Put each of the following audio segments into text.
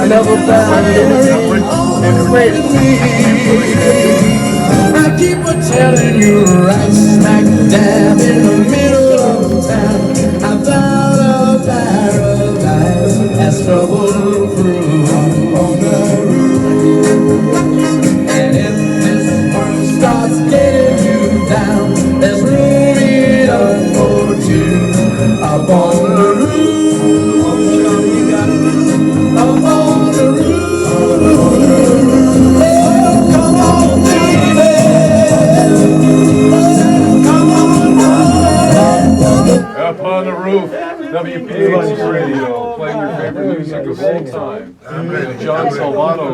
never found anything with me. I keep on telling you right smack dab in the middle of town. I found a paradise that's trouble proof on the roof. And if this world starts getting you down, there's room enough for two up on the roof. Up on the roof. Oh, come on, baby. Come on, baby. Up on the roof, WPAT Radio, playing your favorite music of all time. John Salvato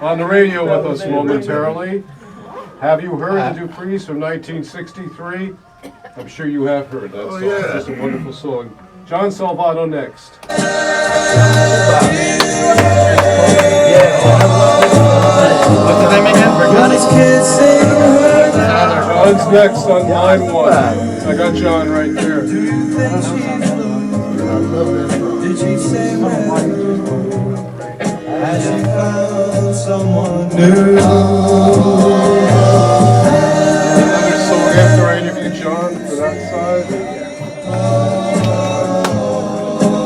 on the radio with us momentarily. Have you heard the Duprees from 1963? I'm sure you have heard that song. It's just a wonderful song. John Salvato next. What's the name again? John's next on line 1. I got John right there. Did she say as she found someone new? Another song after I interviewed John for that side.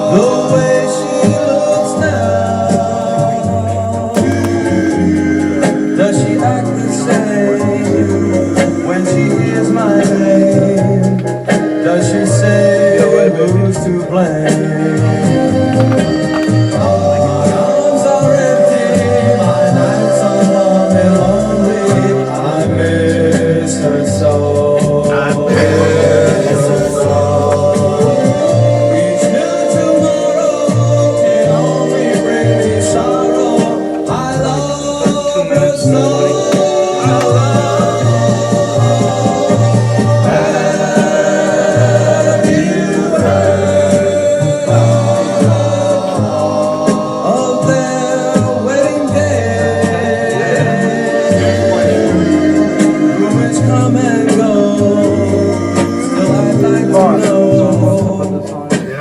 The way she looks now, does she act the same when she hears my name? Does she say who's to blame? My arms are empty, my nights are long and lonely. I miss her so.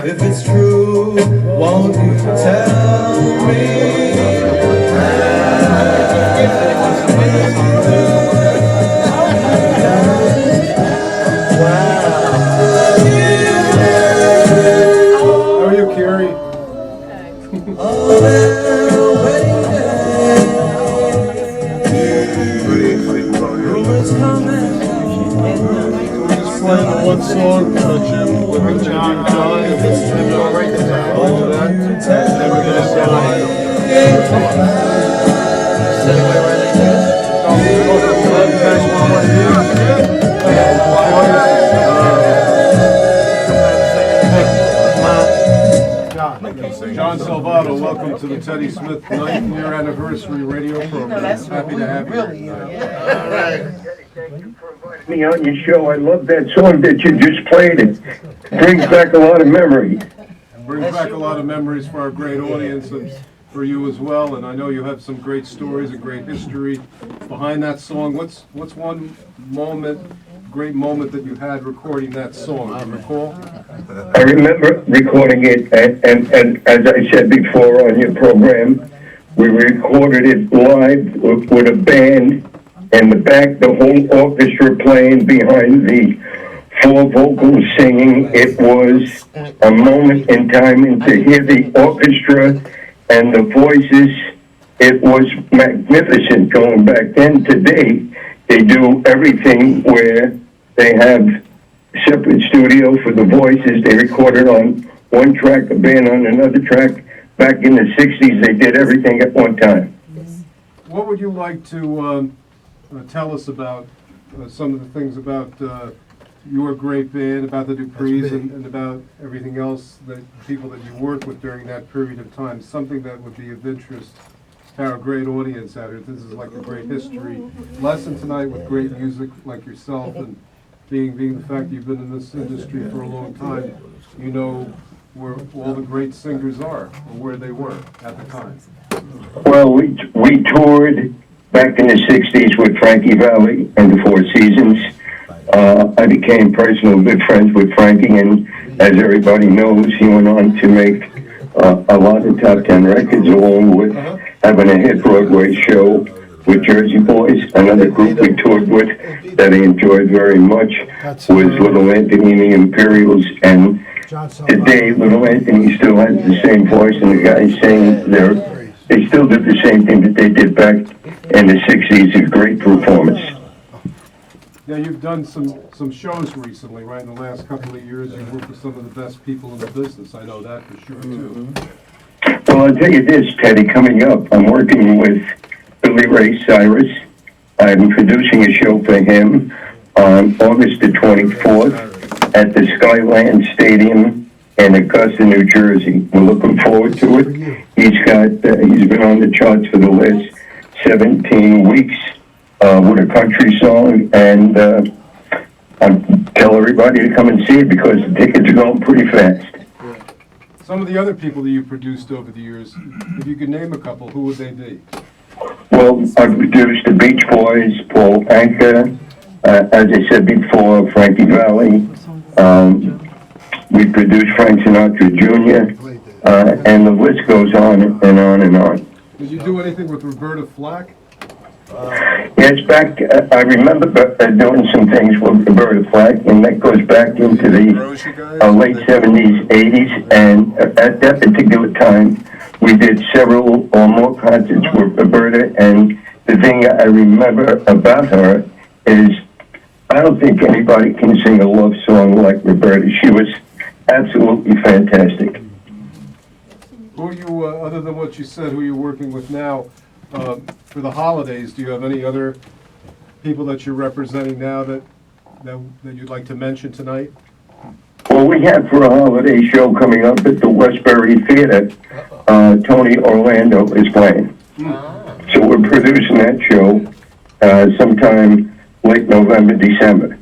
If it's true, won't you tell me? How are you, Carrie? Oh, their wedding day. Rumors come and go. Just playing the one song, Jim, with John. If it's true, I'll write it down. All that. Then we're going to John Salvato, welcome to the Teddy Smith 9th year anniversary radio program. Happy to have you. All right. Me on your show. I love that song that you just played. It brings back a lot of memories. Brings back a lot of memories for our great audience and for you as well. And I know you have some great stories and great history behind that song. What's one great moment that you had recording that song? Do you recall? I remember recording it, and as I said before on your program, we recorded it live with a band in the back, the whole orchestra playing behind the four vocals singing. It was a moment in time, and to hear the orchestra and the voices, it was magnificent. Going back then, today, they do everything where they have separate studio for the voices. They recorded on one track, a band on another track. Back in the 60s, they did everything at one time. What would you like to tell us about some of the things about your great band, about the Duprees, and about everything else, that people that you worked with during that period of time? Something that would be of interest to our great audience out here. This is like a great history lesson tonight with great music like yourself, and being the fact you've been in this industry for a long time, you know where all the great singers are, or where they were at the time. Well, we toured back in the 60s with Frankie Valli and the Four Seasons. I became personal good friends with Frankie, and as everybody knows, he went on to make a lot of top 10 records, along with having a hit Broadway show with Jersey Boys. Another group we toured with that I enjoyed very much was Little Anthony and the Imperials. And today, Little Anthony still has the same voice, and the guys saying they still did the same thing that they did back in the 60s. A great performance. Yeah, you've done some shows recently, right? In the last couple of years, you've worked with some of the best people in the business. I know that for sure, too. Well, I'll tell you this, Teddy, coming up, I'm working with Billy Ray Cyrus. I'm producing a show for him on August the 24th at the Skyland Stadium in Augusta, New Jersey. We're looking forward to it. He's been on the charts for the last 17 weeks with a country song, and I tell everybody to come and see it because the tickets are going pretty fast. Some of the other people that you produced over the years, if you could name a couple, who would they be? Well, I produced the Beach Boys, Paul Anka, as I said before, Frankie Valli. We produced Frank Sinatra Jr., and the list goes on and on and on. Did you do anything with Roberta Flack? Yes, back, I remember doing some things with Roberta Flack, and that goes back into the late 70s, 80s, and at that particular time, we did several or more concerts with Roberta, and the thing I remember about her is I don't think anybody can sing a love song like Roberta. She was absolutely fantastic. Who are you, other than what you said, who you're working with now, for the holidays? Do you have any other people that you're representing now that you'd like to mention tonight? Well, we have for a holiday show coming up at the Westbury Theater, Tony Orlando is playing. So we're producing that show sometime late November, December.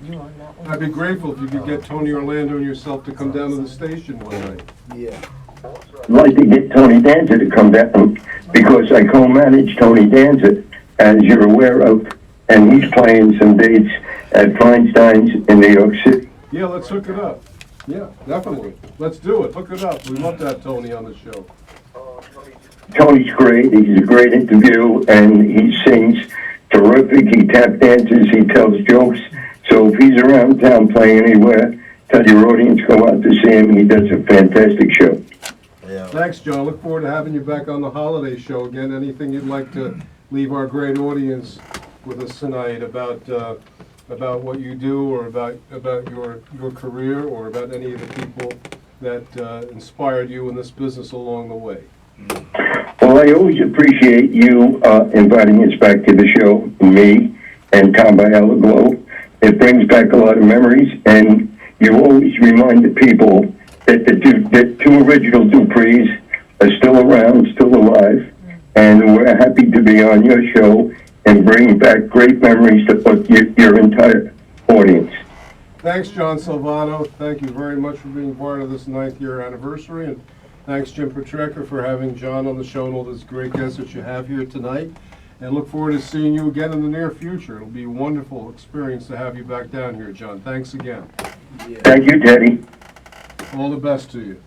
I'd be grateful if you could get Tony Orlando and yourself to come down to the station one night. Yeah. I'd like to get Tony Danza to come down because I co-manage Tony Danza, as you're aware of, and he's playing some dates at Feinstein's in New York City. Yeah, let's hook it up. Yeah, definitely. Let's do it. Hook it up. We'd love to have Tony on the show. Tony's great. He's a great interview, and he sings terrific. He tap dances. He tells jokes. So if he's around town playing anywhere, tell your audience, go out to see him. He does a fantastic show. Yeah. Thanks, John. Look forward to having you back on the holiday show again. Anything you'd like to leave our great audience with us tonight about what you do, or about your career, or about any of the people that inspired you in this business along the way? Well, I always appreciate you inviting us back to the show, me and Tom Bialaglo. It brings back a lot of memories, and you always remind the people that the two original Duprees are still around, still alive, and we're happy to be on your show and bring back great memories to your entire audience. Thanks, John Salvato. Thank you very much for being part of this 9th year anniversary, and thanks, Jim Petrecca, for having John on the show and all those great guests that you have here tonight. And look forward to seeing you again in the near future. It'll be a wonderful experience to have you back down here, John. Thanks again. Yeah. Thank you, Teddy. All the best to you.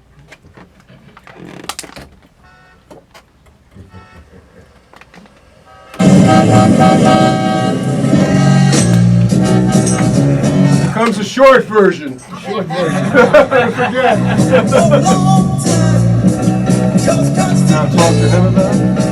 Here comes a short version. Short version. Forget. Now talk to him about it.